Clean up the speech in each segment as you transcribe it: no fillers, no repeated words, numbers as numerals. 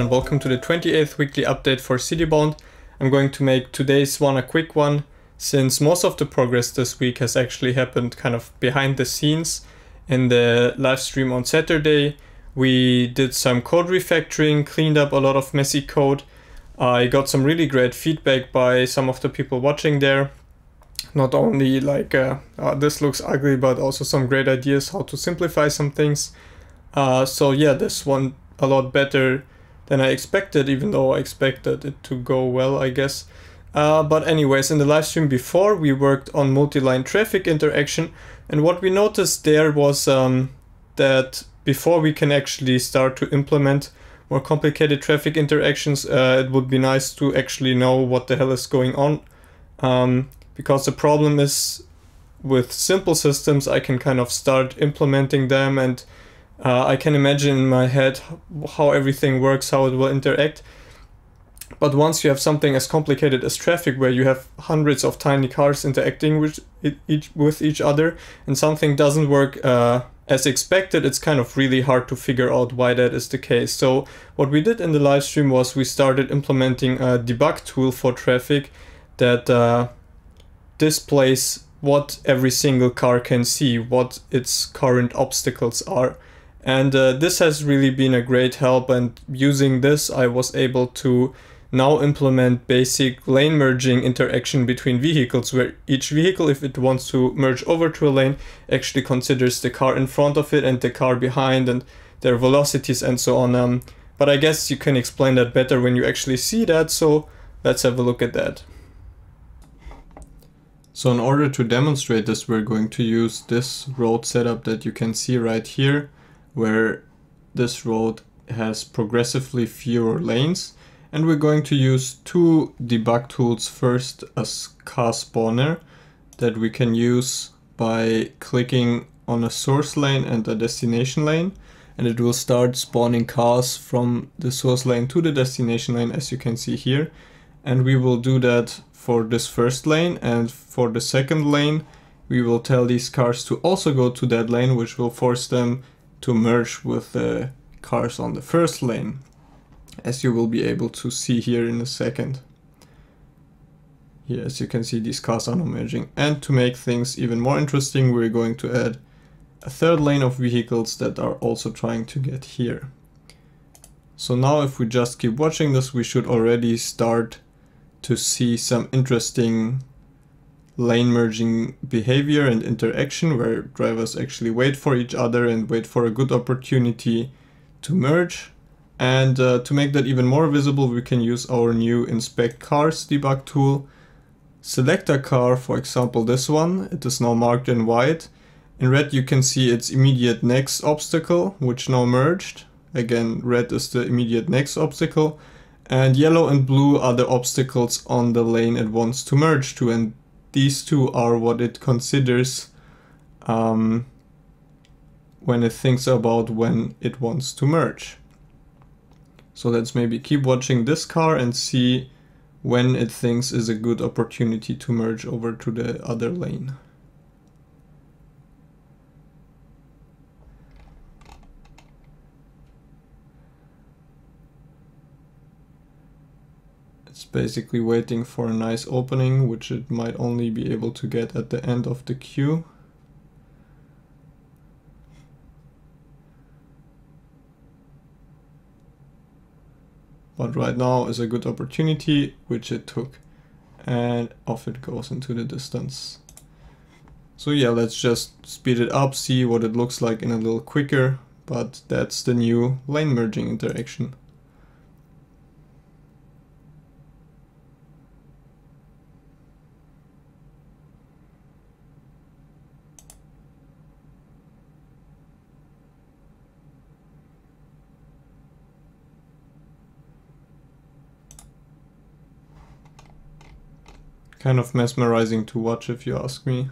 everyone, welcome to the 28th weekly update for Citybound. I'm going to make today's one a quick one, since most of the progress this week has actually happened kind of behind the scenes. In the live stream on Saturday, we did some code refactoring, cleaned up a lot of messy code. I got some really great feedback by some of the people watching there. Not only like, this looks ugly, but also some great ideas how to simplify some things. So yeah, this one a lot better than I expected, even though I expected it to go well, I guess. But anyways, in the live stream before, we worked on multi-line traffic interaction, and what we noticed there was that before we can actually start to implement more complicated traffic interactions, it would be nice to actually know what the hell is going on. Because the problem is, with simple systems, I can kind of start implementing them, and I can imagine in my head how everything works, how it will interact. But once you have something as complicated as traffic, where you have hundreds of tiny cars interacting with each other, and something doesn't work as expected, it's kind of really hard to figure out why that is the case. So what we did in the live stream was we started implementing a debug tool for traffic that displays what every single car can see, what its current obstacles are. And this has really been a great help, and using this I was able to now implement basic lane merging interaction between vehicles, where each vehicle, if it wants to merge over to a lane, actually considers the car in front of it and the car behind and their velocities and so on. But I guess you can explain that better when you actually see that, so let's have a look at that. So in order to demonstrate this, we're going to use this road setup that you can see right here, where this road has progressively fewer lanes. And we're going to use two debug tools. First, a car spawner that we can use by clicking on a source lane and a destination lane. And it will start spawning cars from the source lane to the destination lane, as you can see here. And we will do that for this first lane, and for the second lane, we will tell these cars to also go to that lane, which will force them to merge with the cars on the first lane, as you will be able to see here in a second. Here, as you can see, these cars are now merging. And to make things even more interesting, we're going to add a third lane of vehicles that are also trying to get here. So now if we just keep watching this, we should already start to see some interesting lane merging behavior and interaction, where drivers actually wait for each other and wait for a good opportunity to merge. And to make that even more visible, we can use our new inspect cars debug tool. Select a car, for example this one. It is now marked in white. In red you can see its immediate next obstacle, which now merged. Again, red is the immediate next obstacle, and yellow and blue are the obstacles on the lane it wants to merge to, and these two are what it considers when it thinks about when it wants to merge. So let's maybe keep watching this car and see when it thinks is a good opportunity to merge over to the other lane. It's basically waiting for a nice opening, which it might only be able to get at the end of the queue. But right now is a good opportunity, which it took, and off it goes into the distance. So yeah, let's just speed it up, see what it looks like in a little quicker, but that's the new lane merging interaction. Kind of mesmerizing to watch, if you ask me.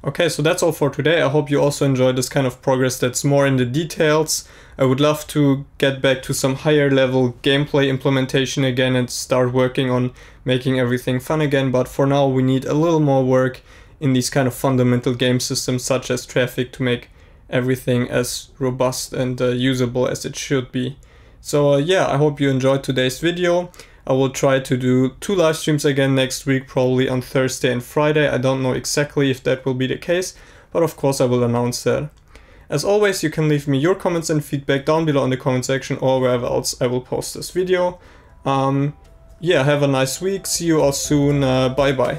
Okay, so that's all for today. I hope you also enjoyed this kind of progress that's more in the details. I would love to get back to some higher level gameplay implementation again and start working on making everything fun again, but for now we need a little more work in these kind of fundamental game systems such as traffic to make everything as robust and usable as it should be. So yeah, I hope you enjoyed today's video. I will try to do 2 live streams again next week, probably on Thursday and Friday. I don't know exactly if that will be the case, but of course I will announce that. As always, you can leave me your comments and feedback down below in the comment section or wherever else I will post this video. Yeah, have a nice week. See you all soon. Bye bye.